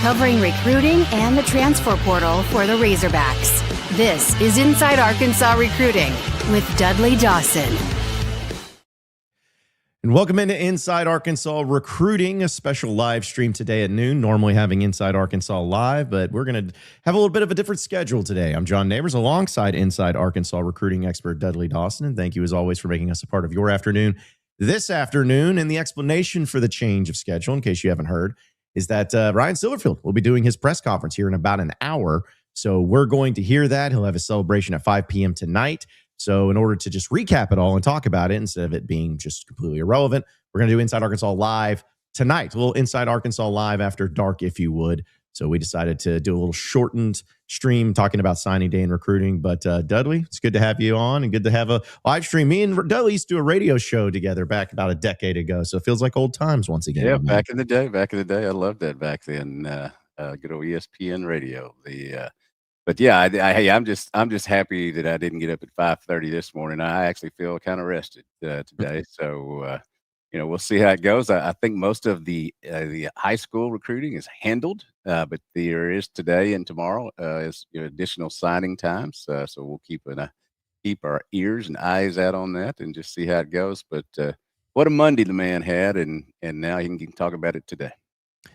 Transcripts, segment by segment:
covering recruiting and the transfer portal for the Razorbacks. This is Inside Arkansas Recruiting with Dudley Dawson. And welcome into Inside Arkansas Recruiting, a special live stream today at noon. Normally having Inside Arkansas live, but we're going to have a little bit of a different schedule today. I'm John Nabors alongside Inside Arkansas Recruiting expert Dudley Dawson. And thank you as always for making us a part of your afternoon this afternoon. And the explanation for the change of schedule, in case you haven't heard, is that Ryan Silverfield will be doing his press conference here in about an hour. So we're going to hear that. He'll have a celebration at 5 p.m. tonight. So in order to just recap it all and talk about it instead of it being just completely irrelevant, we're going to do Inside Arkansas Live tonight. A little Inside Arkansas Live after dark, if you would. So we decided to do a little shortened stream talking about signing day and recruiting. But Dudley, it's good to have you on and good to have a live stream. Me and Dudley used to do a radio show together back about a decade ago. So it feels like old times once again. Yeah, back in the day. I loved that back then. Good old ESPN radio. But yeah, I'm just happy that I didn't get up at 5:30 this morning. I actually feel kind of rested today. So, we'll see how it goes. I think most of the high school recruiting is handled, but there is today and tomorrow is additional signing times. So we'll keep our ears and eyes out on that and just see how it goes. But what a Monday the man had, and now he can talk about it today.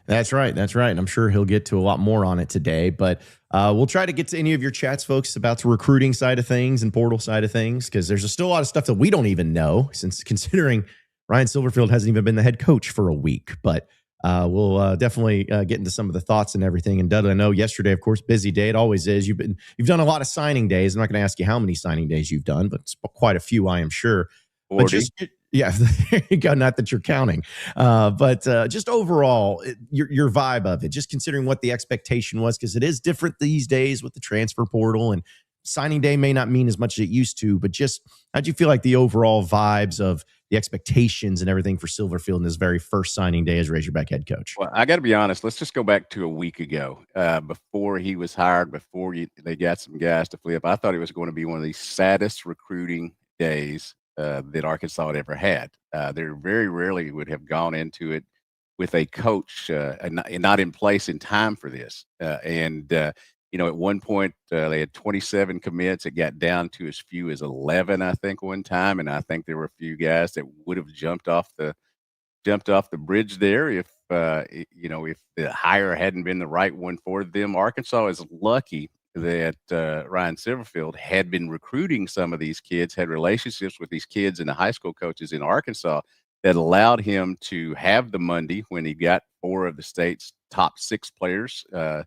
That's right. And I'm sure he'll get to a lot more on it today. But we'll try to get to any of your chats, folks, about the recruiting side of things and portal side of things, because there's still a lot of stuff that we don't even know, since considering Ryan Silverfield hasn't even been the head coach for a week. But we'll definitely get into some of the thoughts and everything. And Dudley, I know yesterday, of course, busy day. It always is. You've done a lot of signing days. I'm not going to ask you how many signing days you've done, but it's quite a few, I am sure. 40. But just yeah, there you go. Not that you're counting, but just overall, your vibe of it, just considering what the expectation was, because it is different these days with the transfer portal, and signing day may not mean as much as it used to. But just how'd you feel like the overall vibes of the expectations and everything for Silverfield in his very first signing day as Razorback head coach? Well, I got to be honest. Let's just go back to a week ago, before he was hired, before they got some guys to flip. I thought it was going to be one of the saddest recruiting days that Arkansas had ever had. They very rarely would have gone into it with a coach and not in place in time for this. At one point they had 27 commits. It got down to as few as 11, I think, one time. And I think there were a few guys that would have jumped off the bridge there if the hire hadn't been the right one for them. Arkansas is lucky that Ryan Silverfield had been recruiting some of these kids, had relationships with these kids and the high school coaches in Arkansas that allowed him to have the Monday when he got 4 of the state's top 6 players, the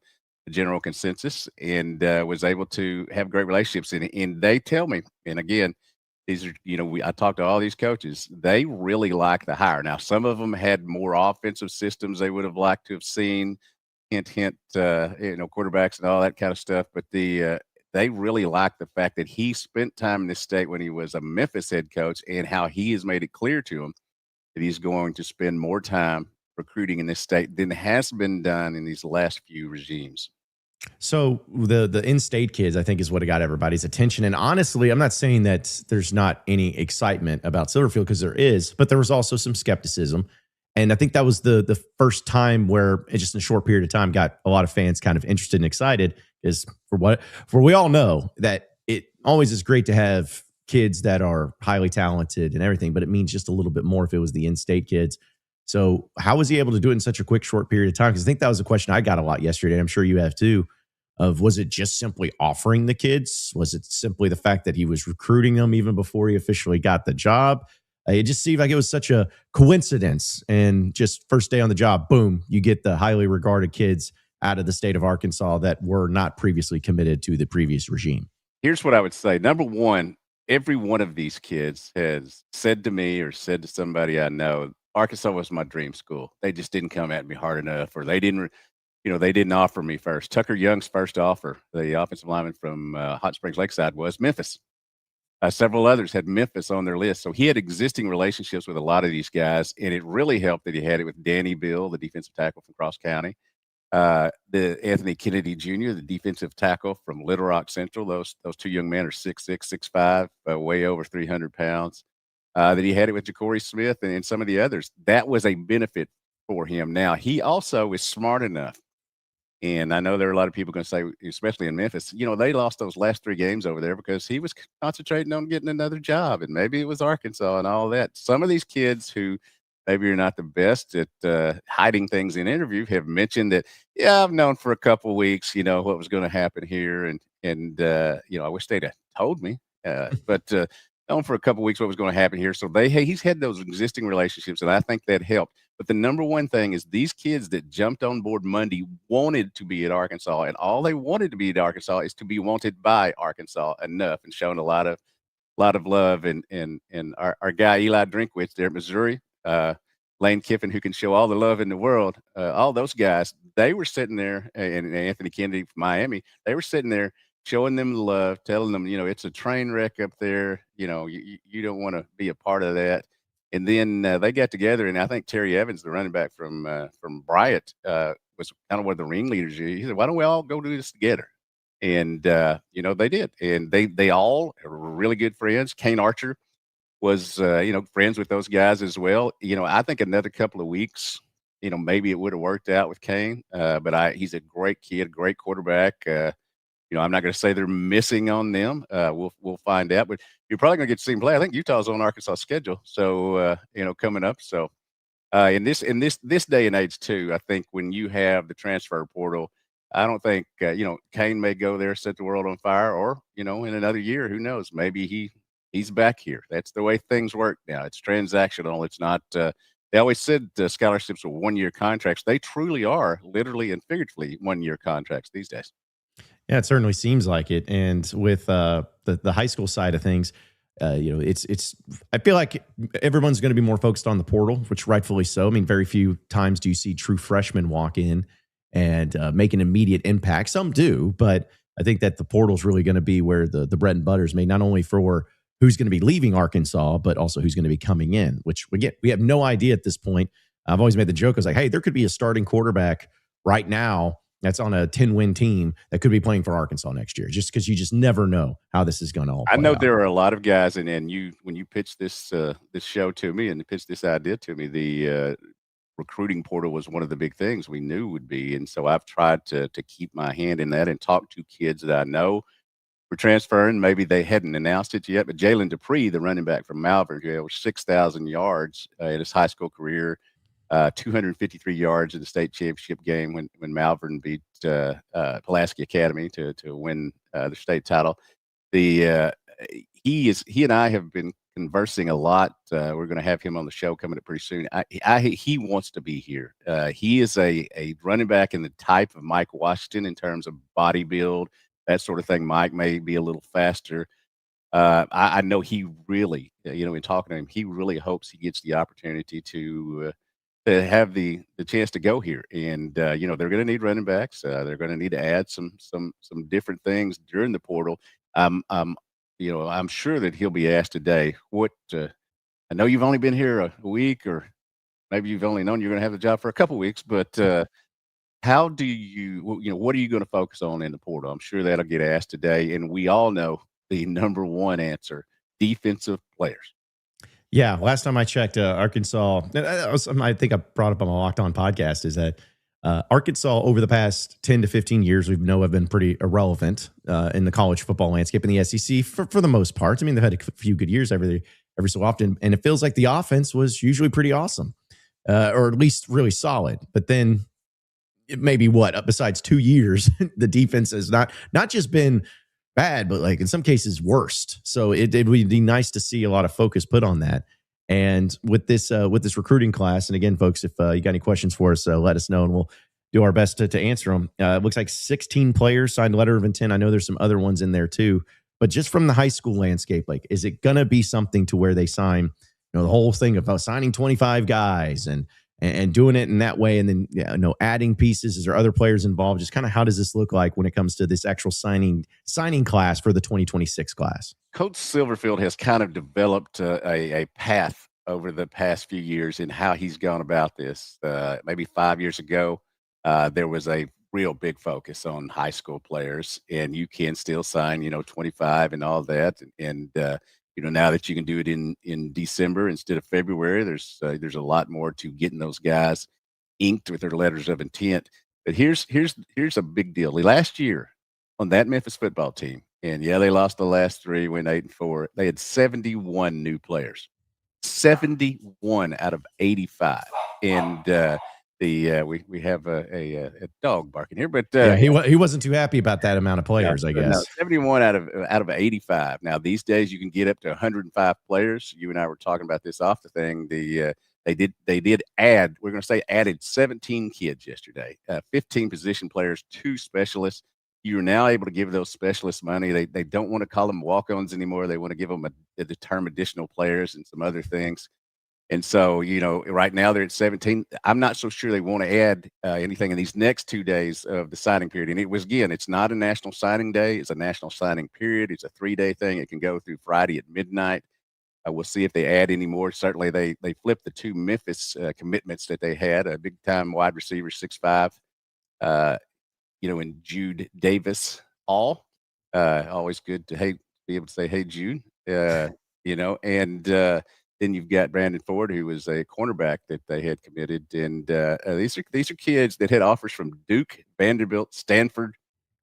general consensus, and was able to have great relationships. And they tell me, and again, these are, I talked to all these coaches, they really like the hire. Now, some of them had more offensive systems they would have liked to have seen, hint, quarterbacks and all that kind of stuff. But they really like the fact that he spent time in this state when he was a Memphis head coach, and how he has made it clear to him that he's going to spend more time recruiting in this state than has been done in these last few regimes. So the in-state kids, I think, is what got everybody's attention. And honestly, I'm not saying that there's not any excitement about Silverfield, because there is, but there was also some skepticism. And I think that was the first time where it just in a short period of time got a lot of fans kind of interested and excited, is for we all know that it always is great to have kids that are highly talented and everything, but it means just a little bit more if it was the in-state kids. So how was he able to do it in such a quick, short period of time? Because I think that was a question I got a lot yesterday, and I'm sure you have too, of was it just simply offering the kids? Was it simply the fact that he was recruiting them even before he officially got the job? It just seemed like it was such a coincidence, and just first day on the job, boom, you get the highly regarded kids out of the state of Arkansas that were not previously committed to the previous regime. Here's what I would say. Number one, every one of these kids has said to me or said to somebody I know, Arkansas was my dream school. They just didn't come at me hard enough, or they didn't offer me first. Tucker Young's first offer, the offensive lineman from Hot Springs Lakeside, was Memphis. Several others had Memphis on their list. So he had existing relationships with a lot of these guys, and it really helped that he had it with Danny Bill, the defensive tackle from Cross County, the Anthony Kennedy Jr., the defensive tackle from Little Rock Central. Those two young men are 6'6", 6'5", way over 300 pounds. That he had it with Ja'Cory Smith and some of the others. That was a benefit for him. Now, he also is smart enough And I know there are a lot of people going to say, especially in Memphis, they lost those last 3 games over there because he was concentrating on getting another job, and maybe it was Arkansas and all that. Some of these kids who maybe you're not the best at hiding things in interview have mentioned that, yeah, I've known for a couple of weeks, what was going to happen here. And I wish they'd have told me, but known for a couple of weeks what was going to happen here. So he's had those existing relationships, and I think that helped. But the number one thing is these kids that jumped on board Monday wanted to be at Arkansas, and all they wanted to be at Arkansas is to be wanted by Arkansas enough, and shown a lot of love. And our guy Eli Drinkwitz there at Missouri, Lane Kiffin, who can show all the love in the world, all those guys, they were sitting there, and Anthony Kennedy from Miami, they were sitting there showing them the love, telling them, it's a train wreck up there. You don't want to be a part of that. And then they got together, and I think Terry Evans, the running back from Bryant, was kind of one of the ringleaders. He said, "Why don't we all go do this together?" And they did, and they all are really good friends. Kane Archer was friends with those guys as well. I think another couple of weeks, maybe it would have worked out with Kane. But he's a great kid, great quarterback. I'm not going to say they're missing on them. We'll find out, but you're probably going to get to see him play. I think Utah's on Arkansas' schedule, so coming up. So in this day and age too, I think when you have the transfer portal, I don't think Kane may go there, set the world on fire, or in another year, who knows? Maybe he's back here. That's the way things work now. It's transactional. It's not. They always said scholarships are 1-year contracts. They truly are, literally and figuratively, 1-year contracts these days. Yeah, it certainly seems like it. And with the high school side of things, it's. I feel like everyone's going to be more focused on the portal, which rightfully so. I mean, very few times do you see true freshmen walk in and make an immediate impact. Some do, but I think that the portal is really going to be where the bread and butter is made, not only for who's going to be leaving Arkansas, but also who's going to be coming in. Which we have no idea at this point. I've always made the joke. I was like, hey, there could be a starting quarterback right now that's on a 10-win team that could be playing for Arkansas next year, just because you just never know how this is going to all play I know out. there are a lot of guys, and when you pitched this show to me and pitched this idea to me, the recruiting portal was one of the big things we knew would be. And so I've tried to keep my hand in that and talk to kids that I know were transferring. Maybe they hadn't announced it yet, but Jalen Dupree, the running back from Malvern, who had 6,000 yards in his high school career, 253 yards in the state championship game when Malvern beat Pulaski Academy to win the state title. He and I have been conversing a lot. We're going to have him on the show coming up pretty soon. He wants to be here. He is a running back in the type of Mike Washington in terms of body build, that sort of thing. Mike may be a little faster. I know he really, in talking to him, he really hopes he gets the opportunity to have the chance to go here. And they're going to need running backs. They're going to need to add some different things during the portal. I'm sure that he'll be asked today, I know you've only been here a week, or maybe you've only known you're going to have the job for a couple of weeks, but how do you, what are you going to focus on in the portal? I'm sure that'll get asked today. And we all know the number one answer: defensive players. Yeah, last time I checked, Arkansas, I think I brought up on the Locked On podcast, is that Arkansas over the past 10 to 15 years, we know have been pretty irrelevant in the college football landscape in the SEC for the most part. I mean, they've had a few good years every so often, and it feels like the offense was usually pretty awesome, or at least really solid. But then maybe besides 2 years, the defense has not just been bad, but like in some cases worst. So it would be nice to see a lot of focus put on that. And with this recruiting class, and again, folks, if you got any questions for us, let us know and we'll do our best to answer them. It looks like 16 players signed a letter of intent. I know there's some other ones in there too, but just from the high school landscape, like, is it going to be something to where they sign, the whole thing about signing 25 guys and doing it in that way, and then adding pieces? Is there other players involved? Just kind of how does this look like when it comes to this actual signing class for the 2026 class? Coach Silverfield has kind of developed a path over the past few years in how he's gone about this. Maybe 5 years ago, there was a real big focus on high school players, and you can still sign 25 and all that, and now that you can do it in December instead of February, there's a lot more to getting those guys inked with their letters of intent. But here's a big deal. Last year on that Memphis football team, and yeah, they lost the last 3, went 8-4. They had 71 new players, 71 out of 85. And we have a dog barking here, but Yeah, he wasn't too happy about that amount of players, I guess. no, 71 out of 85. Now these days you can get up to 105 players. You and I were talking about this off the thing. They did add. We're going to say added 17 kids yesterday. 15 position players, 2 specialists. You're now able to give those specialists money. They don't want to call them walk-ons anymore. They want to give them the term additional players and some other things. And so, right now they're at 17. I'm not so sure they want to add anything in these next 2 days of the signing period. And it's not a national signing day. It's a national signing period. It's a 3-day thing. It can go through Friday at midnight. We'll see if they add any more. Certainly, they flipped the 2 Memphis commitments that they had, a big-time wide receiver, 6'5", and Jude Davis. Always good to be able to say, hey, Jude, and then you've got Brandon Ford, who was a cornerback that they had committed. And these are kids that had offers from Duke, Vanderbilt, Stanford,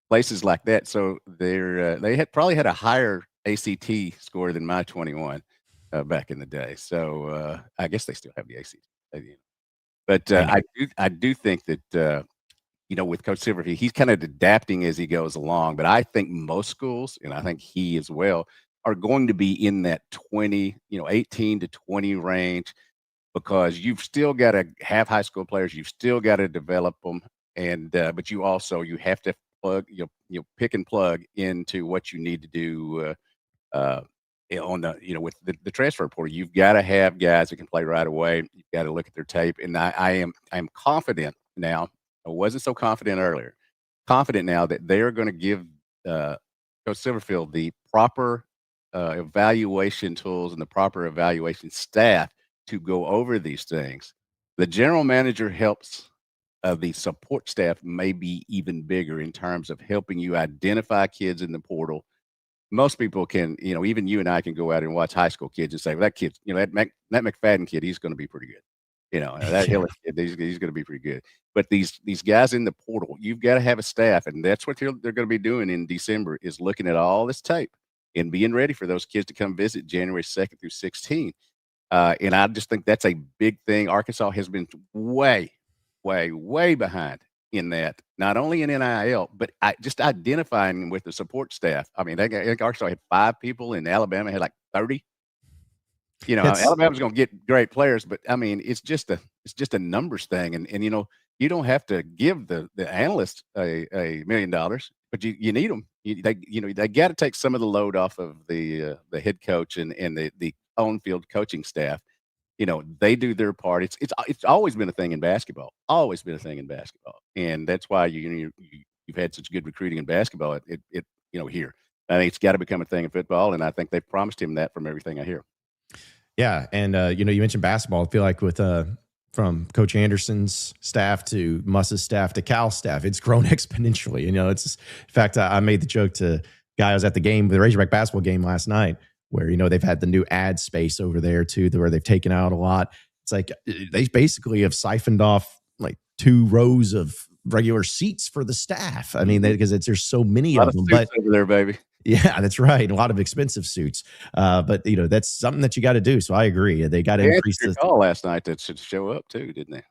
places like that. So they had probably had a higher ACT score than my 21 back in the day. So I guess they still have the ACT. But I do think that with Coach Silverfield, he's kind of adapting as he goes along. But I think most schools, and I think he as well, are going to be in that 20, 18 to 20 range, because you've still got to have high school players. You've still got to develop them. And, but you have to pick and plug into what you need to do on with the transfer portal. You've got to have guys that can play right away. You've got to look at their tape. And I'm confident now. I wasn't so confident earlier. Confident now that they are going to give Coach Silverfield the proper evaluation tools and the proper evaluation staff to go over these things. The general manager helps the support staff may be even bigger in terms of helping you identify kids in the portal. Most people can, even you and I can go out and watch high school kids and say, well, that kid, that McFadden kid, he's going to be pretty good. That Hillis kid, he's going to be pretty good. But these guys in the portal, you've got to have a staff, and that's what they're going to be doing in December, is looking at all this tape and being ready for those kids to come visit January 2nd through 16th. And I just think that's a big thing. Arkansas has been way, way, way behind in that, not only in NIL, but just identifying with the support staff. I mean, I think Arkansas had 5 people, and Alabama had like 30. Alabama's going to get great players, but I mean, it's just a numbers thing. And you don't have to give the analysts $1 million, but you need them. They got to take some of the load off of the head coach and the on-field coaching staff. They do their part. It's always been a thing in basketball. Always been a thing in basketball, and that's why you've had such good recruiting in basketball. Here, I think it's got to become a thing in football, and I think they've promised him that from everything I hear. Yeah, and you mentioned basketball. I feel like with from Coach Anderson's staff to Muss's staff to Cal's staff, it's grown exponentially. In fact, I made the joke to a guy I was at the Razorback basketball game last night, where they've had the new ad space over there too, where they've taken out a lot. It's like they basically have siphoned off like 2 rows of regular seats for the staff. I mean, because there's so many of them. But over there, baby. Yeah, that's right. A lot of expensive suits. But that's something that you got to do. So I agree. They got to increase the call last night that should show up too, didn't they?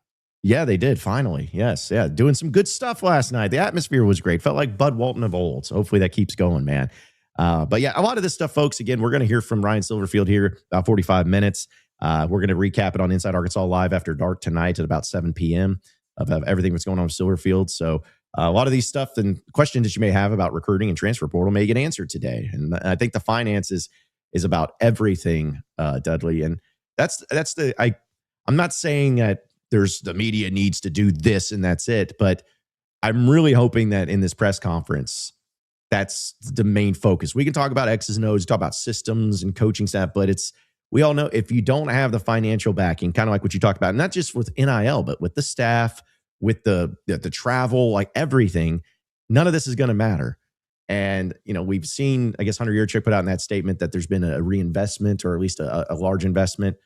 Yeah, they did. Finally. Yes. Yeah. Doing some good stuff last night. The atmosphere was great. Felt like Bud Walton of old. So hopefully that keeps going, man. But yeah, a lot of this stuff, folks, again, we're going to hear from Ryan Silverfield here about 45 minutes. We're going to recap it on Inside Arkansas Live after dark tonight at about 7 p.m. of everything that's going on with Silverfield. So a lot of these stuff and questions that you may have about recruiting and transfer portal may get answered today. And I think the finances is about everything, Dudley. And I'm not saying that the media needs to do this and that's it, but I'm really hoping that in this press conference, that's the main focus. We can talk about X's and O's, talk about systems and coaching staff, but we all know if you don't have the financial backing, kind of like what you talked about, not just with NIL, but with the staff, with the travel, like everything, none of this is going to matter. And, we've seen, I guess, Hunter Yurchuk put out in that statement that there's been a reinvestment, or at least a large investment.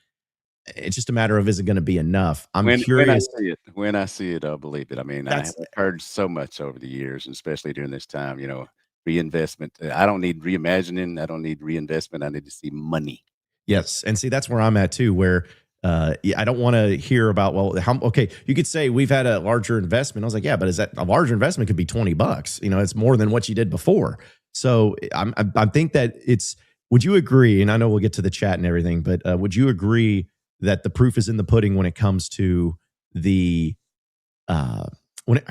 It's just a matter of, is it going to be enough? I'm When curious. when I see it, I'll believe it. I mean, I have That's heard so much over the years, and especially during this time, reinvestment. I don't need reimagining. I don't need reinvestment. I need to see money. Yes. And see, that's where I'm at too, where I don't want to hear about, well, okay, you could say we've had a larger investment. I was like, yeah, but is that a larger investment? Could be $20. It's more than what you did before. So I think that would you agree? And I know we'll get to the chat and everything, but would you agree that the proof is in the pudding when it comes to the, I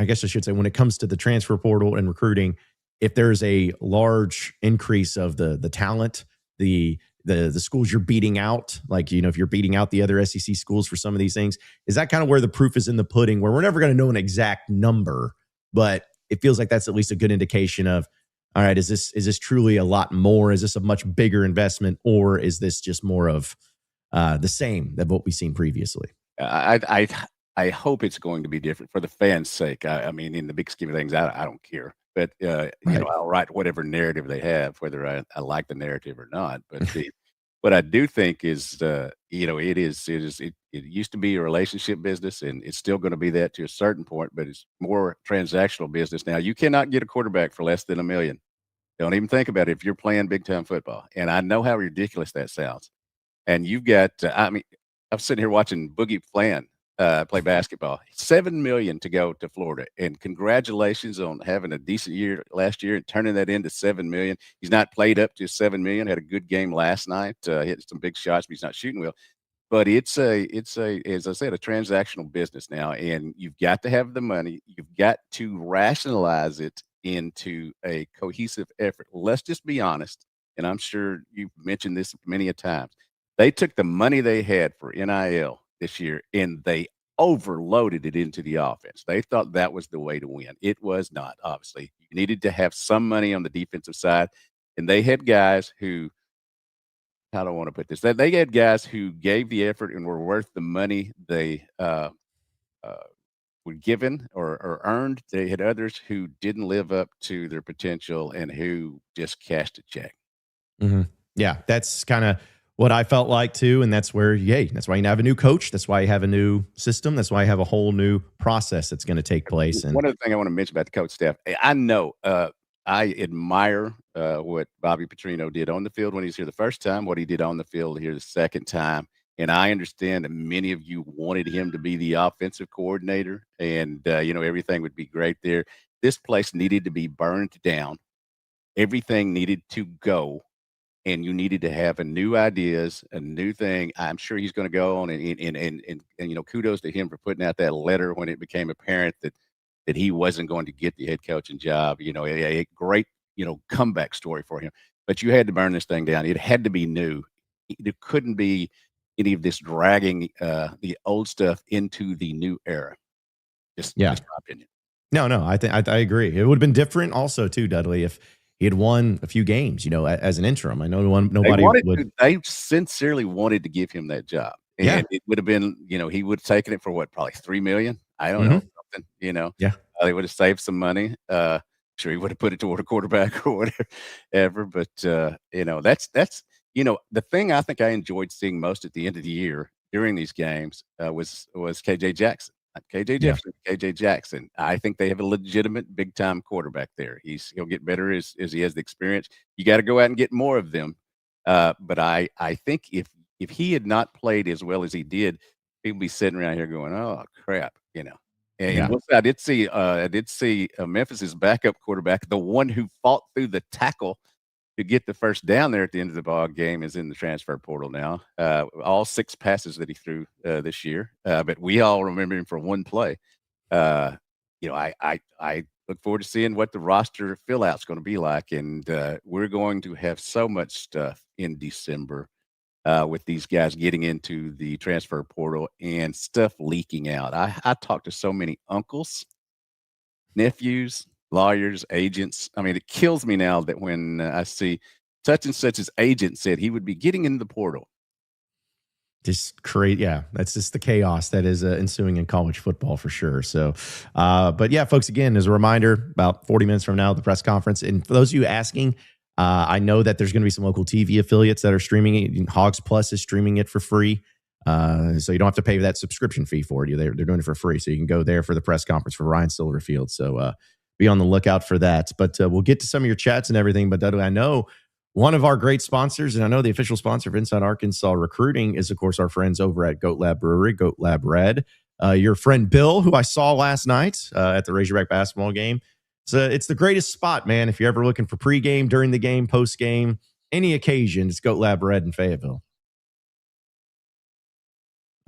guess I should say, when it comes to the transfer portal and recruiting, if there's a large increase of the talent, the schools you're beating out, like, if you're beating out the other SEC schools for some of these things, is that kind of where the proof is in the pudding, where we're never going to know an exact number, but it feels like that's at least a good indication of, all right, is this truly a lot more? Is this a much bigger investment, or is this just more of the same of what we've seen previously? I hope it's going to be different for the fans' sake. I mean, in the big scheme of things, I don't care. But Right. I'll write whatever narrative they have, whether I like the narrative or not. But what I do think is, it used to be a relationship business, and it's still going to be that to a certain point. But it's more transactional business now. You cannot get a quarterback for less than $1 million. Don't even think about it if you're playing big time football. And I know how ridiculous that sounds. And you've got, I'm sitting here watching Boogie play basketball. $7 million to go to Florida, and congratulations on having a decent year last year and turning that into $7 million. He's not played up to $7 million. Had a good game last night. Hit some big shots, but he's not shooting well. But it's a as I said, a transactional business now, and you've got to have the money. You've got to rationalize it into a cohesive effort. Let's just be honest, and I'm sure you've mentioned this many a times. They took the money they had for NIL this year, and they overloaded it into the offense. They thought that was the way to win. It was not, obviously. You needed to have some money on the defensive side, and they had guys who, how do I want to put this? They had guys who gave the effort and were worth the money they were given or earned. They had others who didn't live up to their potential and who just cashed a check. Mm-hmm. Yeah, that's kind of what I felt like too. And that's where, that's why you have a new coach. That's why you have a new system. That's why you have a whole new process that's going to take place. And one other thing I want to mention about the coach staff, I know I admire what Bobby Petrino did on the field when he was here the first time, what he did on the field here the second time. And I understand that many of you wanted him to be the offensive coordinator, and everything would be great there. This place needed to be burned down. Everything needed to go. And you needed to have a new ideas, a new thing. I'm sure he's going to go on and kudos to him for putting out that letter when it became apparent that he wasn't going to get the head coaching job. A great comeback story for him. But you had to burn this thing down. It had to be new. There couldn't be any of this dragging the old stuff into the new era. Just my opinion. No, I agree. It would have been different also too, Dudley, if he had won a few games, as an interim. I know nobody would. They sincerely wanted to give him that job. And it would have been, he would have taken it for what, probably $3 million. I don't know, something, they would have saved some money. Sure, he would have put it toward a quarterback or whatever. But, that's the thing I think I enjoyed seeing most at the end of the year during these games was KJ Jackson. KJ Jefferson, KJ Jackson. I think they have a legitimate big time quarterback there. He'll get better as he has the experience. You got to go out and get more of them. But I think if he had not played as well as he did, people be sitting around here going, "Oh crap," And I did see Memphis's backup quarterback, the one who fought through the tackle to get the first down there at the end of the ball game, is in the transfer portal now. All 6 passes that he threw this year, but we all remember him for one play. I look forward to seeing what the roster fill out's going to be like, and we're going to have so much stuff in December with these guys getting into the transfer portal and stuff leaking out. I talked to so many uncles, nephews, lawyers, agents. I mean, it kills me now that when I see such and such's agent said he would be getting into the portal. Just create, that's just the chaos that is ensuing in college football for sure. So, but folks, again, as a reminder, about 40 minutes from now, the press conference. And for those of you asking, I know that there's going to be some local TV affiliates that are streaming it. Hogs Plus is streaming it for free. So you don't have to pay that subscription fee for it. They're doing it for free. So you can go there for the press conference for Ryan Silverfield. So be on the lookout for that. But we'll get to some of your chats and everything. But Dudley, I know one of our great sponsors, and I know the official sponsor of Inside Arkansas Recruiting is, of course, our friends over at GoatLab Brewery, GoatLab Red. Your friend Bill, who I saw last night at the Razorback basketball game. So it's the greatest spot, man. If you're ever looking for pregame, during the game, post-game, any occasion, it's GoatLab Red in Fayetteville.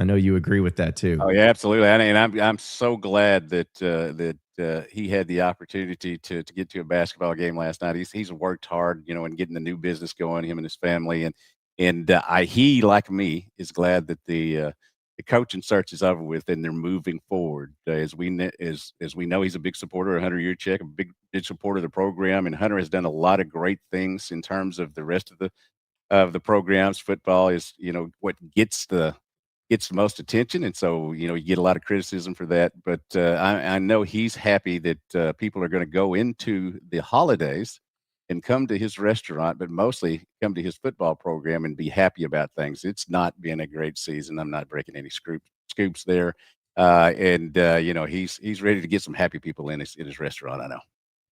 I know you agree with that too. Oh yeah, absolutely. And I'm so glad that he had the opportunity to get to a basketball game last night. He's worked hard, in getting the new business going, him and his family, and he, like me, is glad that the coaching search is over with and they're moving forward. As we know, he's a big supporter of Hunter Yurchek, a big supporter of the program, and Hunter has done a lot of great things in terms of the rest of the programs. Football is what gets the most attention, and so you get a lot of criticism for that. But I know he's happy that people are going to go into the holidays and come to his restaurant, but mostly come to his football program and be happy about things. It's not been a great season. I'm not breaking any scoops there, and he's ready to get some happy people in his restaurant. I know.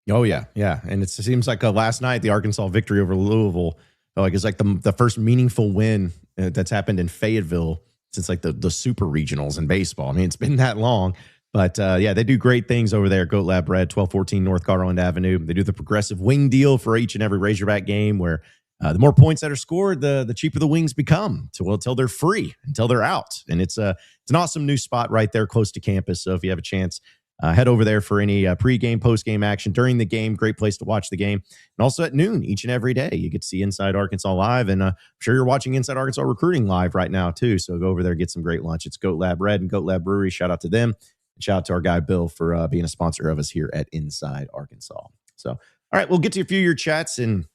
Oh yeah, and it seems like last night the Arkansas victory over Louisville, it's like the first meaningful win that's happened in Fayetteville since like the super regionals in baseball. I mean, it's been that long, but they do great things over there at GoatLab Red, 1214 North Garland Avenue. They do the progressive wing deal for each and every Razorback game, where the more points that are scored, the cheaper the wings become until they're free, until they're out. And it's an awesome new spot right there close to campus. So if you have a chance, head over there for any pregame, postgame action during the game. Great place to watch the game. And also at noon each and every day, you get to see Inside Arkansas live. And I'm sure you're watching Inside Arkansas Recruiting live right now, too. So go over there, get some great lunch. It's GoatLab Red and GoatLab Brewery. Shout out to them. And shout out to our guy, Bill, for being a sponsor of us here at Inside Arkansas. So, all right, we'll get to a few of your chats. And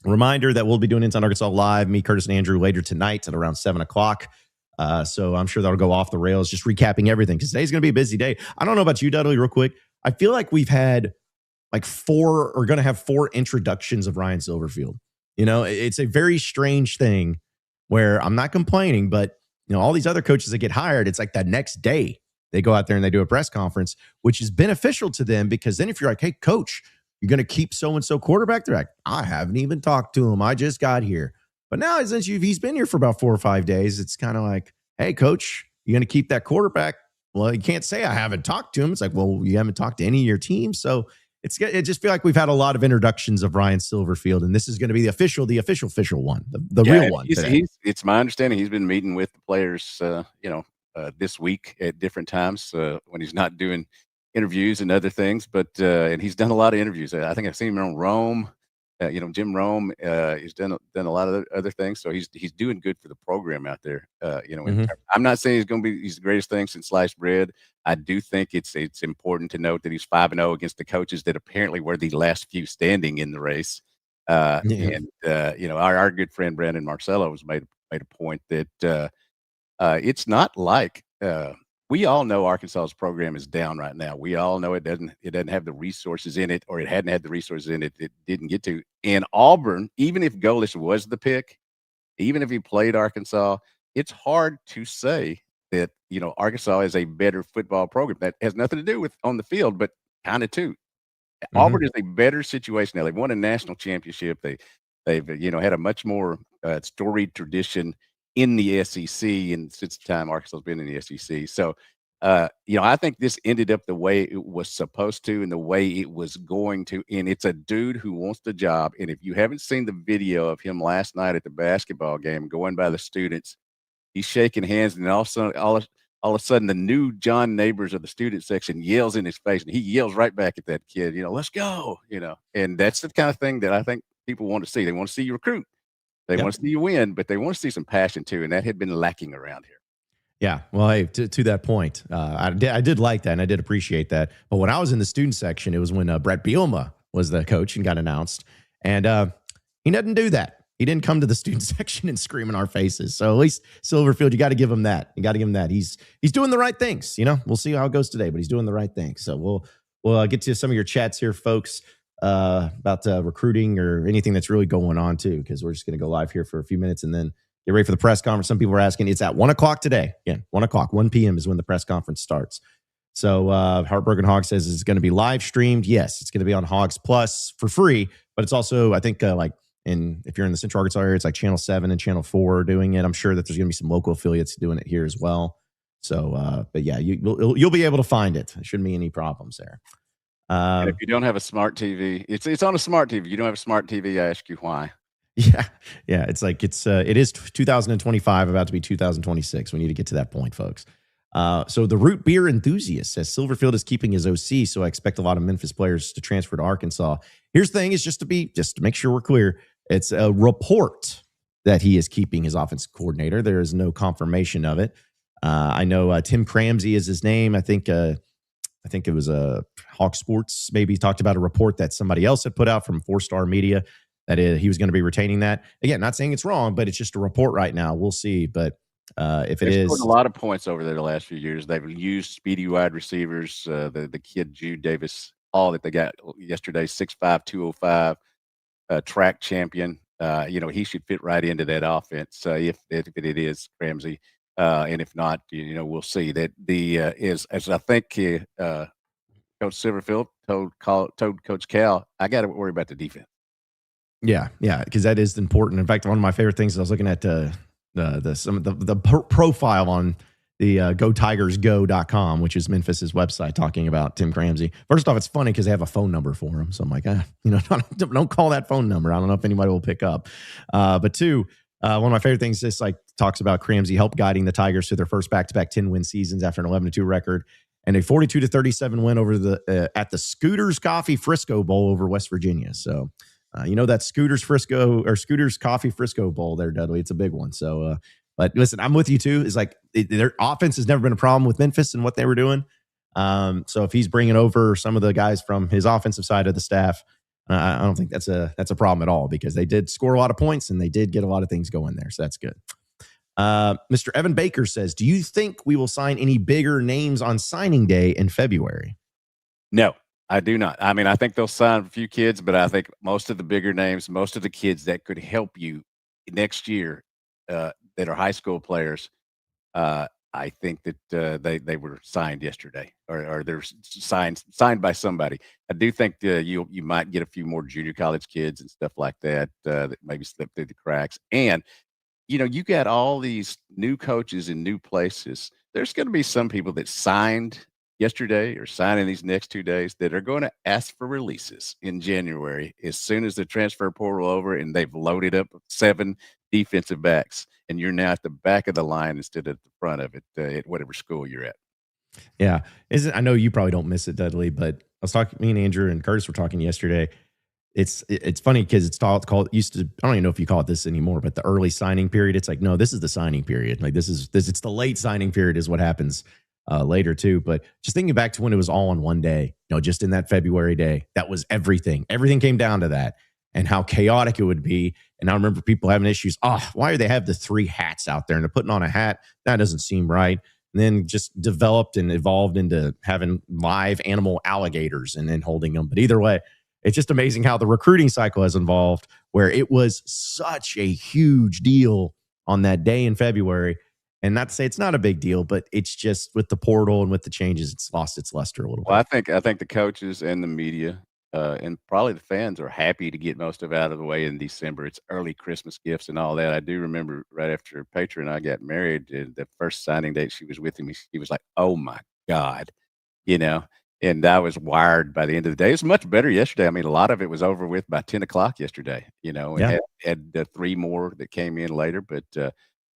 reminder that we'll be doing Inside Arkansas live, me, Curtis, and Andrew later tonight at around 7 o'clock. So I'm sure that'll go off the rails, just recapping everything, because today's going to be a busy day. I don't know about you, Dudley, real quick. I feel like we've had like going to have four introductions of Ryan Silverfield. It's a very strange thing where I'm not complaining, but all these other coaches that get hired, it's like the next day they go out there and they do a press conference, which is beneficial to them, because then if you're like, hey, coach, you're going to keep so-and-so quarterback, they're like, I haven't even talked to him. I just got here. But now, since he's been here for about 4 or 5 days, it's kind of like, hey, coach, you going to keep that quarterback? Well, you can't say I haven't talked to him. It's like, well, you haven't talked to any of your team. So it just feel like we've had a lot of introductions of Ryan Silverfield, and this is going to the official one, the real one. It's my understanding he's been meeting with the players, this week at different times when he's not doing interviews and other things. But and he's done a lot of interviews. I think I've seen him on Rome. Jim Rome has done a lot of other things, so he's doing good for the program out there. I'm not saying he's the greatest thing since sliced bread. I do think it's important to note that he's 5-0 against the coaches that apparently were the last few standing in the race. And our good friend Brandon Marcello has made a point that it's not like we all know Arkansas's program is down right now. We all know it doesn't have the resources in it, or it hadn't had the resources in it it didn't get to. And Auburn, even if Golesh was the pick, even if he played Arkansas, it's hard to say that Arkansas is a better football program. That has nothing to do with on the field, but kind of too. Auburn is a better situation now. They've won a national championship. They've had a much more storied tradition in the SEC, and since the time Arkansas's been in the SEC. So, I think this ended up the way it was supposed to and the way it was going to. And it's a dude who wants the job. And if you haven't seen the video of him last night at the basketball game going by the students, he's shaking hands, and all of a sudden the new John Nabors of the student section yells in his face, and he yells right back at that kid, let's go, and that's the kind of thing that I think people want to see. They want to see you recruit. They want to see you win, but they want to see some passion too, and that had been lacking around here. Yeah, well, hey, to that point, I did like that, and I did appreciate that. But when I was in the student section, it was when Brett Bielema was the coach and got announced, and he doesn't do that. He didn't come to the student section and scream in our faces. So at least Silverfield, you got to give him that. You got to give him that. He's doing the right things. We'll see how it goes today, but he's doing the right thing. So we'll get to some of your chats here, folks, about recruiting or anything that's really going on too, because we're just going to go live here for a few minutes and then get ready for the press conference. Some people are asking. It's at 1 o'clock today. Again, 1 o'clock, 1 p.m. is when the press conference starts. So Heartbroken Hog says it's going to be live streamed. Yes, it's going to be on Hogs Plus for free, but it's also, I think, if you're in the Central Arkansas area, it's like Channel 7 and Channel 4 doing it. I'm sure that there's going to be some local affiliates doing it here as well. So, but yeah, you'll be able to find it. There shouldn't be any problems there. If you don't have a smart TV, it's on a smart TV. You don't have a smart TV, I ask you why. Yeah. It is 2025, about to be 2026. We need to get to that point, folks. So the root beer enthusiast says Silverfield is keeping his OC, so I expect a lot of Memphis players to transfer to Arkansas. Here's the thing: is just to make sure we're clear, it's a report that he is keeping his offensive coordinator. There is no confirmation of it. I know Tim Cramsey is his name. I think it was Hawk Sports maybe talked about a report that somebody else had put out from 4-Star Media that he was going to be retaining that. Again, not saying it's wrong, but it's just a report right now. We'll see. But if it is, a lot of points over there the last few years. They've used speedy wide receivers. The kid Jude Davis, all that they got yesterday, 6'5", 205, track champion. He should fit right into that offense if it is Ramsey. And if not, we'll see. That as I think Coach Silverfield told Coach Cal, I got to worry about the defense. Yeah, because that is important. In fact, one of my favorite things is I was looking at the profile on the GoTigersGo.com, which is Memphis's website, talking about Tim Cramsey. First off, it's funny because they have a phone number for him. So I'm like, don't call that phone number. I don't know if anybody will pick up. But two, one of my favorite things is talks about Cramsey help guiding the Tigers to their first back-to-back 10-win seasons after an 11-2 record and a 42-37 win over at the Scooters Coffee Frisco Bowl over West Virginia. So that Scooters Coffee Frisco Bowl there, Dudley. It's a big one. So, but listen, I'm with you too. It's their offense has never been a problem with Memphis and what they were doing. So if he's bringing over some of the guys from his offensive side of the staff, I don't think that's a problem at all, because they did score a lot of points and they did get a lot of things going there. So that's good. Mr. Evan Baker says, do you think we will sign any bigger names on signing day in February? No, I do not. I mean, I think they'll sign a few kids, but I think most of the bigger names, most of the kids that could help you next year that are high school players, I think that they were signed yesterday, or they're signed by somebody. I do think you might get a few more junior college kids and stuff like that that maybe slip through the cracks. And you got all these new coaches in new places. There's going to be some people that signed yesterday or signing these next 2 days that are going to ask for releases in January as soon as the transfer portal over and they've loaded up 7 defensive backs, and you're now at the back of the line instead of the front of it at whatever school you're at. Yeah. I know you probably don't miss it, Dudley, but I was talking, me and Andrew and Curtis were talking yesterday. It's funny because it's called used to, I don't even know if you call it this anymore, but the early signing period. It's like, no, this is the signing period. Like it's the late signing period is what happens later too. But just thinking back to when it was all on one day, just in that February day, that was everything. Everything came down to that and how chaotic it would be. And I remember people having issues. Why do they have the 3 hats out there and they're putting on a hat? That doesn't seem right. And then just developed and evolved into having live animal alligators and then holding them. But either way, it's just amazing how the recruiting cycle has evolved, where it was such a huge deal on that day in February. And not to say it's not a big deal, but it's just with the portal and with the changes, it's lost its luster a little bit. Well, I think the coaches and the media and probably the fans are happy to get most of it out of the way in December. It's early Christmas gifts and all that. I do remember right after Petra and I got married, the first signing date she was with him, he was like, "Oh my God," and I was wired by the end of the day. It's much better yesterday. I mean, a lot of it was over with by 10 o'clock yesterday, and had 3 more that came in later. But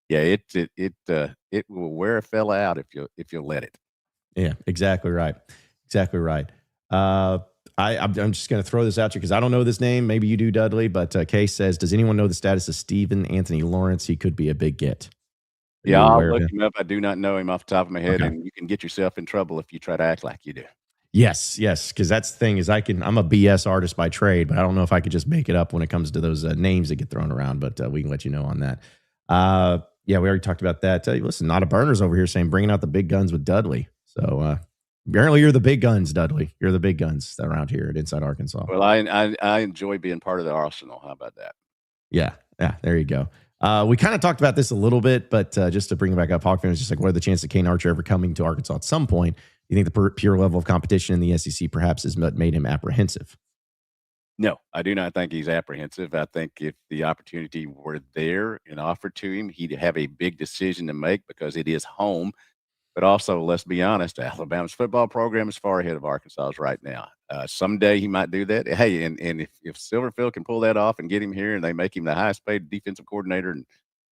it will wear a fella out if you'll let it. Yeah, exactly right. Exactly right. I'm just going to throw this out you because I don't know this name. Maybe you do, Dudley. But Case says, does anyone know the status of Stephen Anthony Lawrence? He could be a big get. Yeah, I'll look him up. I do not know him off the top of my head, Okay. and you can get yourself in trouble if you try to act like you do. Yes, because that's the thing is I'm a BS artist by trade, but I don't know if I could just make it up when it comes to those names that get thrown around. But we can let you know on that. We already talked about that. Listen, Not a Burners over here saying bringing out the big guns with Dudley. So apparently you're the big guns, Dudley. You're the big guns around here at Inside Arkansas. Well, I enjoy being part of the arsenal. How about that? Yeah, there you go. We kind of talked about this a little bit, but just to bring it back up, Hawk fans, just like what are the chances of Kane Archer ever coming to Arkansas at some point? You think the pure level of competition in the SEC perhaps has made him apprehensive? No, I do not think he's apprehensive. I think if the opportunity were there and offered to him, he'd have a big decision to make because it is home. But also, let's be honest, Alabama's football program is far ahead of Arkansas's right now. Someday he might do that. Hey, and if Silverfield can pull that off and get him here and they make him the highest paid defensive coordinator in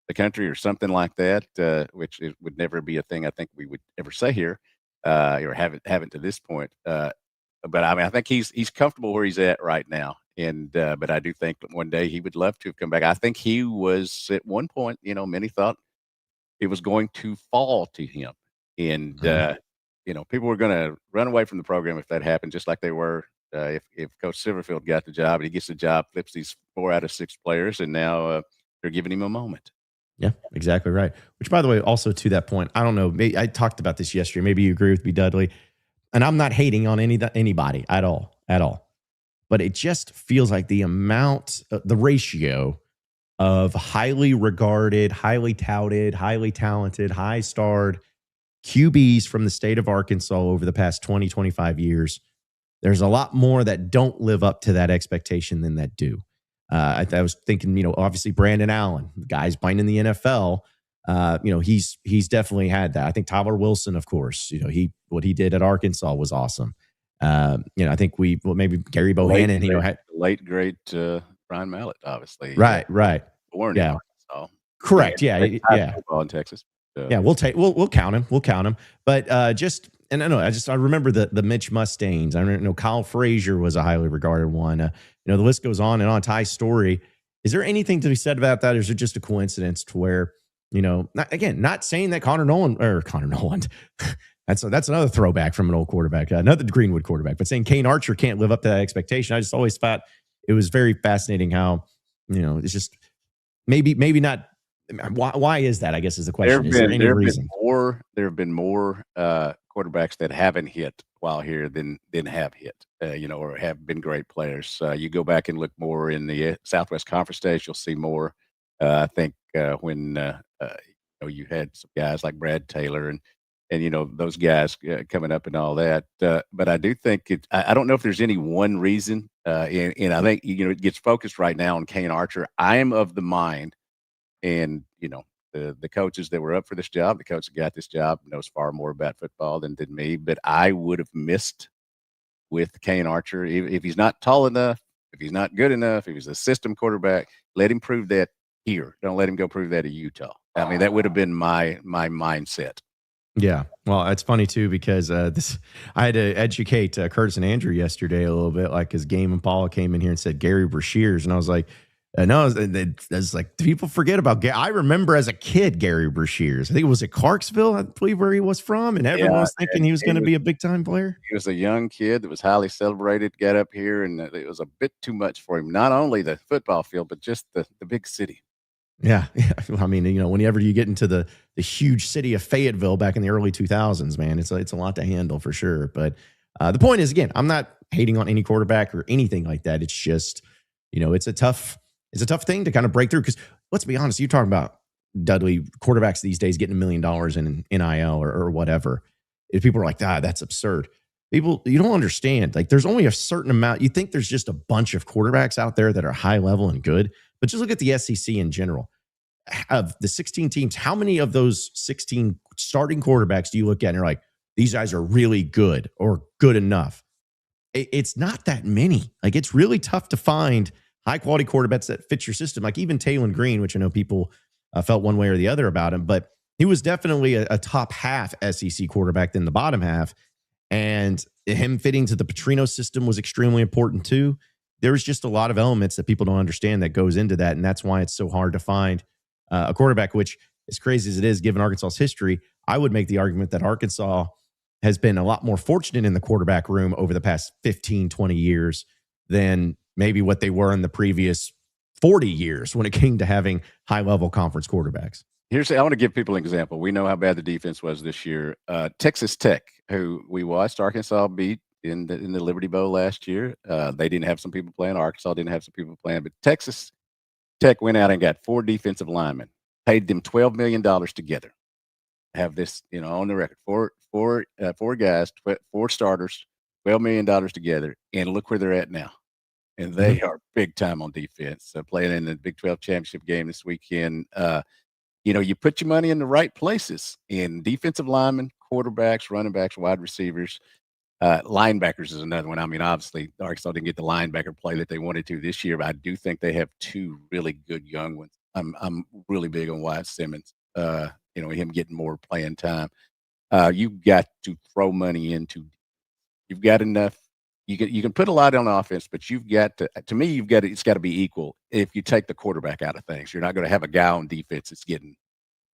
the country or something like that, which would never be a thing I think we would ever say here or haven't to this point. But I mean, I think he's comfortable where he's at right now. And but I do think that one day he would love to have come back. I think he was at one point, many thought it was going to fall to him. And, people were going to run away from the program if that happened, just like they were if Coach Silverfield got the job and he gets the job, flips these 4 out of 6 players, and now they're giving him a moment. Yeah, exactly right. Which, by the way, also to that point, I don't know. I talked about this yesterday. Maybe you agree with me, Dudley. And I'm not hating on anybody at all. But it just feels like the ratio of highly regarded, highly touted, highly talented, high-starred QBs from the state of Arkansas over the past 20, 25 years, there's a lot more that don't live up to that expectation than that do. I was thinking, obviously Brandon Allen, the guy's playing in the NFL. He's definitely had that. I think Tyler Wilson, of course, what he did at Arkansas was awesome. I think maybe Gary Bohannon, had late great Brian Mallett, obviously. Right. Born in Arkansas. Correct. Yeah. Football in Texas. Yeah, we'll count him. But I remember the Mitch Mustaines. I know Kyle Frazier was a highly regarded one. The list goes on and on. Ty's story. Is there anything to be said about that? Or is it just a coincidence to where, not saying that Connor Nolan, that's another throwback from an old quarterback, another Greenwood quarterback, but saying Kane Archer can't live up to that expectation. I just always thought it was very fascinating how, it's just maybe not. Why is that? I guess is the question. Is there any reason? There have been more quarterbacks that haven't hit while here than have hit, or have been great players. You go back and look more in the Southwest Conference days, you'll see more. I think when you had some guys like Brad Taylor and those guys coming up and all that. But I do think I don't know if there's any one reason, and I think it gets focused right now on Kane Archer. I am of the mind. And, the coaches that were up for this job, the coach that got this job knows far more about football than me. But I would have missed with Kane Archer if he's not tall enough, if he's not good enough, if he's a system quarterback, let him prove that here. Don't let him go prove that at Utah. I mean, that would have been my mindset. Yeah. Well, it's funny, too, because I had to educate Curtis and Andrew yesterday a little bit, like his Game and Paula came in here and said Gary Brashears. And I was like, no, it's like people forget about Gary. I remember as a kid, Gary Brashears. I think it was at Clarksville, I believe, where he was from. And everyone was thinking he was going to be a big time player. He was a young kid that was highly celebrated, got up here, and it was a bit too much for him. Not only the football field, but just the big city. Yeah. I mean, whenever you get into the huge city of Fayetteville back in the early 2000s, man, it's a lot to handle for sure. But the point is, again, I'm not hating on any quarterback or anything like that. It's just, it's a tough thing to kind of break through because let's be honest, you're talking about Dudley quarterbacks these days getting $1 million in NIL or whatever. If people are like, that's absurd. People, you don't understand. Like there's only a certain amount. You think there's just a bunch of quarterbacks out there that are high level and good, but just look at the SEC in general. Of the 16 teams, how many of those 16 starting quarterbacks do you look at and you're like, these guys are really good or good enough? It's not that many. Like it's really tough to find high quality quarterbacks that fit your system. Like even Taylon Green, which I know people felt one way or the other about him, but he was definitely a top half SEC quarterback than the bottom half. And him fitting to the Petrino system was extremely important too. There's just a lot of elements that people don't understand that goes into that. And that's why it's so hard to find a quarterback, which as crazy as it is, given Arkansas's history, I would make the argument that Arkansas has been a lot more fortunate in the quarterback room over the past 15, 20 years than maybe what they were in the previous 40 years when it came to having high-level conference quarterbacks. I want to give people an example. We know how bad the defense was this year. Texas Tech, who we watched Arkansas beat in the Liberty Bowl last year. They didn't have some people playing. Arkansas didn't have some people playing. But Texas Tech went out and got 4 defensive linemen, paid them $12 million together. Have this, on the record, four guys, 4 starters, $12 million together, and look where they're at now. And they are big time on defense. Playing in the Big 12 championship game this weekend. You put your money in the right places in defensive linemen, quarterbacks, running backs, wide receivers. Linebackers is another one. I mean, obviously, Arkansas didn't get the linebacker play that they wanted to this year, but I do think they have 2 really good young ones. I'm really big on Wyatt Simmons. Him getting more playing time. You've got to throw money into. You've got enough. You can put a lot on offense, but you've got to. To me, it's got to be equal. If you take the quarterback out of things, you're not going to have a guy on defense that's getting,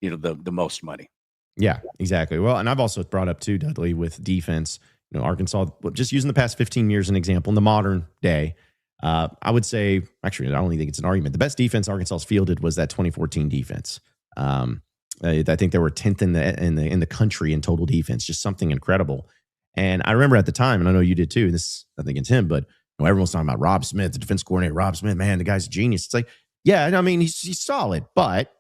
the most money. Yeah, exactly. Well, and I've also brought up too, Dudley, with defense. Arkansas, just using the past 15 years as an example, in the modern day, I would say, actually, I don't even think it's an argument. The best defense Arkansas fielded was that 2014 defense. I think they were 10th in the country in total defense, just something incredible. And I remember at the time, and I know you did too. This, I think it's him, but everyone's talking about Rob Smith, the defense coordinator. Rob Smith, man, the guy's a genius. It's like, yeah, I mean, he's solid, but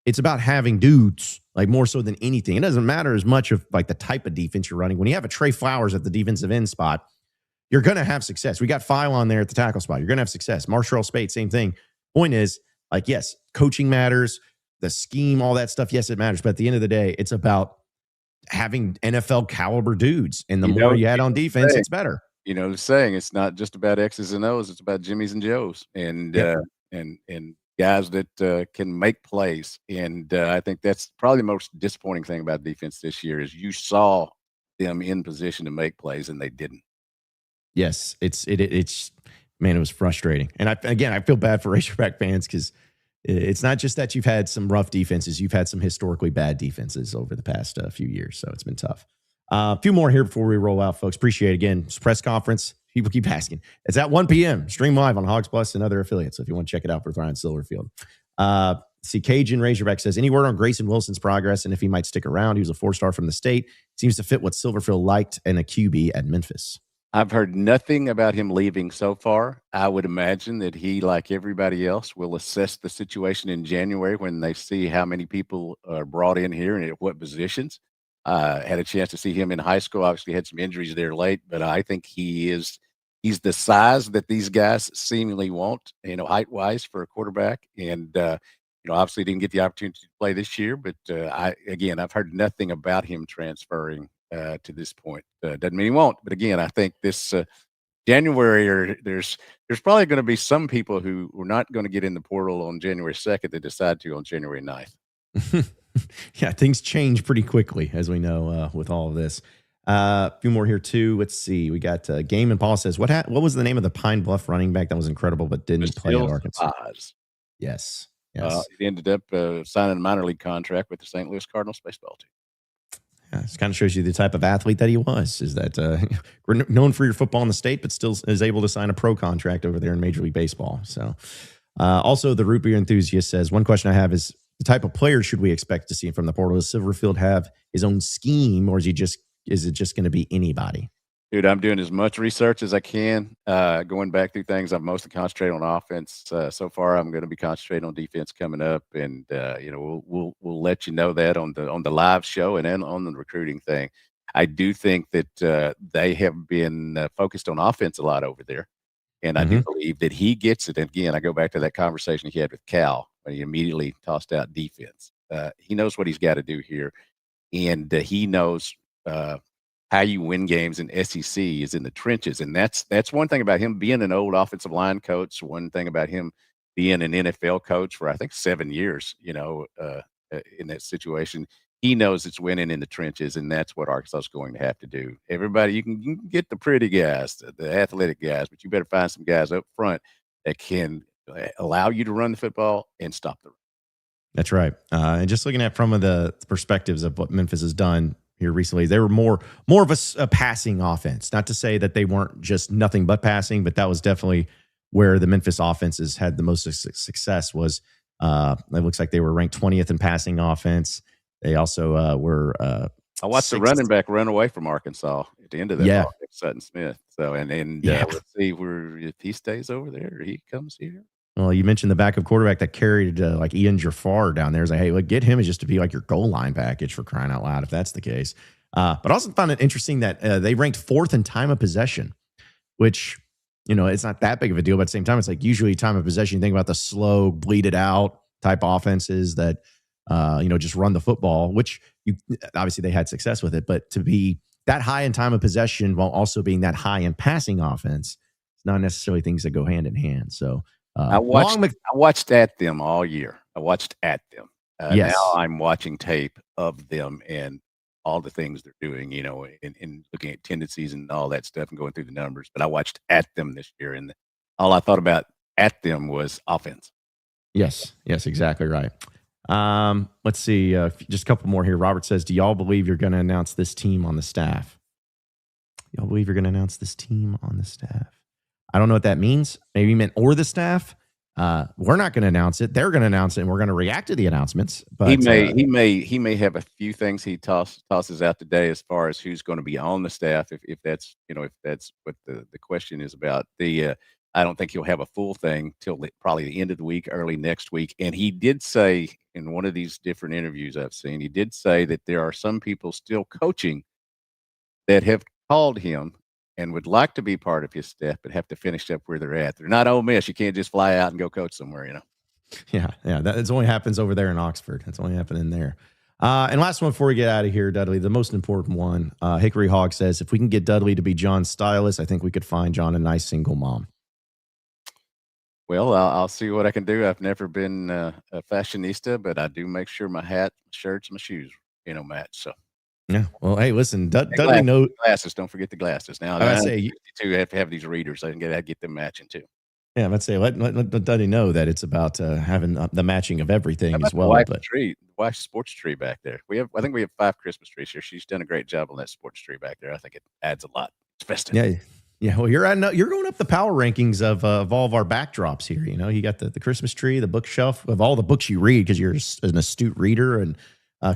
it's about having dudes, like, more so than anything. It doesn't matter as much of like the type of defense you're running. When you have a Trey Flowers at the defensive end spot, you're going to have success. We got File on there at the tackle spot. You're going to have success. Marshall Spate, same thing. Point is, like, yes, coaching matters, the scheme, all that stuff. Yes, it matters. But at the end of the day, it's about having NFL caliber dudes. And the more you add on defense, it's better. The saying, it's not just about X's and O's. It's about Jimmys and Joes and guys that can make plays. And I think that's probably the most disappointing thing about defense this year is you saw them in position to make plays and they didn't. Yes, it's man, it was frustrating. And I feel bad for Razorback fans because it's not just that you've had some rough defenses, you've had some historically bad defenses over the past few years. So it's been tough. A few more here before we roll out, folks. Appreciate it. Again, it's press conference. People keep asking. It's at 1 p.m. Stream live on Hogs Plus and other affiliates. So if you want to check it out for Ryan Silverfield. See, Cajun Razorback says, any word on Grayson Wilson's progress and if he might stick around? He was a 4-star from the state. Seems to fit what Silverfield liked in a QB at Memphis. I've heard nothing about him leaving so far. I would imagine that he, like everybody else, will assess the situation in January when they see how many people are brought in here and at what positions. Had a chance to see him in high school. Obviously had some injuries there late, but I think he's the size that these guys seemingly want, height-wise for a quarterback. And, obviously didn't get the opportunity to play this year, but I've heard nothing about him transferring to this point. Doesn't mean he won't, but again, I think this January, there's probably going to be some people who are not going to get in the portal on January 2nd that decide to on January 9th. Yeah, things change pretty quickly, as we know, with all of this. A few more here, too. Let's see. We got Game and Paul says, what was the name of the Pine Bluff running back that was incredible but didn't play at Arkansas? Yes. He ended up signing a minor league contract with the St. Louis Cardinals baseball team. Yeah, this kind of shows you the type of athlete that he was, is that we're known for your football in the state, but still is able to sign a pro contract over there in Major League Baseball. So also the root beer enthusiast says, one question I have is the type of player should we expect to see from the portal? Does Silverfield have his own scheme, or is it just going to be anybody? Dude, I'm doing as much research as I can, going back through things. I'm mostly concentrating on offense. So far, I'm going to be concentrating on defense coming up, and we'll let you know that on the live show and then on the recruiting thing. I do think that they have been focused on offense a lot over there, and I do believe that he gets it. And again, I go back to that conversation he had with Cal when he immediately tossed out defense. He knows what he's got to do here, and he knows how you win games in SEC is in the trenches. And that's one thing about him being an old offensive line coach, one thing about him being an NFL coach for, I think, 7 years, in that situation. He knows it's winning in the trenches, and that's what Arkansas is going to have to do. Everybody, you can get the pretty guys, the athletic guys, but you better find some guys up front that can allow you to run the football and stop the run. That's right. And just looking at from the perspectives of what Memphis has done here recently, they were more of a passing offense. Not to say that they weren't just nothing but passing, but that was definitely where the Memphis offenses had the most success. Was it looks like they were ranked 20th in passing offense. They also were. I watched the running back run away from Arkansas at the end of that. Yeah, Sutton Smith. So let's see if he stays over there or he comes here. Well, you mentioned the backup quarterback that carried like Ian Jafar down there. It's like, hey, look, get him as just to be like your goal line package for crying out loud, if that's the case. But I also found it interesting that they ranked fourth in time of possession, which, it's not that big of a deal. But at the same time, it's like usually time of possession, you think about the slow, bleeded out type offenses that, just run the football, which obviously they had success with it. But to be that high in time of possession while also being that high in passing offense, it's not necessarily things that go hand in hand. So, I watched at them all year. I watched at them. Yes. Now I'm watching tape of them and all the things they're doing, and looking at tendencies and all that stuff and going through the numbers. But I watched at them this year, and all I thought about at them was offense. Yes, exactly right. Let's see. Just a couple more here. Robert says, do y'all believe you're going to announce this team on the staff? Y'all believe you're going to announce this team on the staff? I don't know what that means. Maybe he meant or the staff. We're not going to announce it. They're going to announce it, and we're going to react to the announcents. But he may have a few things he tosses out today as far as who's going to be on the staff. If that's what the question is about. I don't think he'll have a full thing till probably the end of the week, early next week. And he did say in one of these different interviews I've seen, he did say that there are some people still coaching that have called him and would like to be part of his staff, but have to finish up where they're at. They're not Ole Miss. You can't just fly out and go coach somewhere, Yeah. That only happens over there in Oxford. That's only happening there. And last one before we get out of here, Dudley, the most important one. Hickory Hog says, if we can get Dudley to be John's stylist, I think we could find John a nice single mom. Well, I'll see what I can do. I've never been a fashionista, but I do make sure my hat, shirts, my shoes, match. So. Yeah. Well, hey, listen, Dudley knows glasses. Don't forget the glasses. Now, I say you have to have these readers. So I can get them matching too. Yeah, let's say let Dudley know that it's about having the matching of everything as well. The wife's sports tree back there. I think we have 5 Christmas trees here. She's done a great job on that sports tree back there. I think it adds a lot. It's festive. Yeah. Well, you're going up the power rankings of all of our backdrops here. You got the Christmas tree, the bookshelf of all the books you read because you're an astute reader and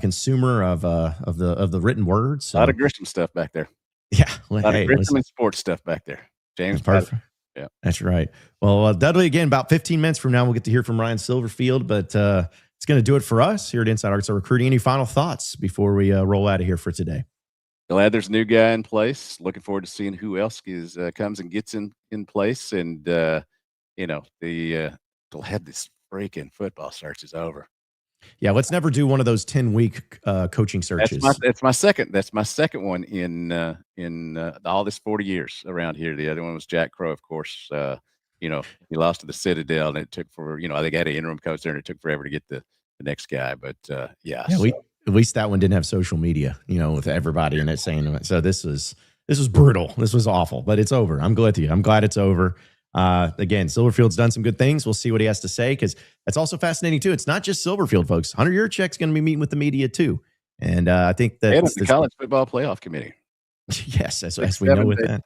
consumer of the written words. So. A lot of Grisham stuff back there. Yeah, a lot of Grisham and sports stuff back there. James, perfect. Yeah, that's right. Well, Dudley, again, about 15 minutes from now, we'll get to hear from Ryan Silverfield, but it's going to do it for us here at Inside Arkansas Recruiting. Any final thoughts before we roll out of here for today? Glad there's a new guy in place. Looking forward to seeing who else comes and gets in place. And, glad this freaking football search is over. Yeah, let's never do one of those 10-week coaching searches. That's my second one in all this 40 years around here. The other one was Jack Crow, of course. He lost to the Citadel, and it took they got an interim coach there, and it took forever to get the next guy. But at least that one didn't have social media, with everybody in it saying it. So this was brutal. This was awful, but it's over. I'm glad it's over. Again, Silverfield's done some good things. We'll see what he has to say because that's also fascinating too. It's not just Silverfield, folks. Hunter Yurchek's going to be meeting with the media too, and I think that the college football playoff committee. Yes, as we know with that.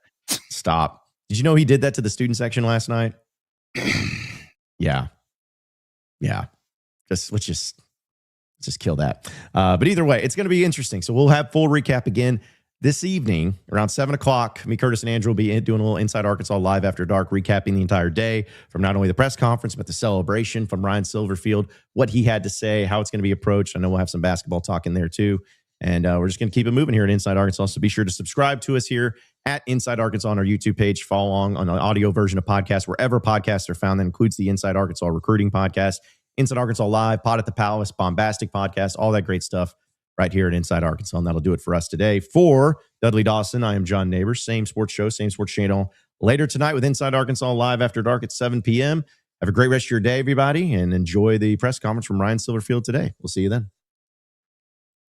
Stop. Did you know he did that to the student section last night? Yeah. Let's just kill that. But either way, it's going to be interesting. So we'll have full recap again this evening around 7:00. Me, Curtis, and Andrew will be doing a little Inside Arkansas Live After Dark, recapping the entire day from not only the press conference, but the celebration from Ryan Silverfield, what he had to say, how it's going to be approached. I know we'll have some basketball talk in there too. And we're just going to keep it moving here at Inside Arkansas. So be sure to subscribe to us here at Inside Arkansas on our YouTube page. Follow along on the audio version of podcasts, wherever podcasts are found. That includes the Inside Arkansas Recruiting Podcast, Inside Arkansas Live, Pod at the Palace, Bombastic Podcast, all that great stuff right here at Inside Arkansas. And that'll do it for us today. For Dudley Dawson, I am John Nabors. Same sports show, same sports channel. Later tonight with Inside Arkansas Live After Dark at 7 p.m. Have a great rest of your day, everybody, and enjoy the press conference from Ryan Silverfield today. We'll see you then.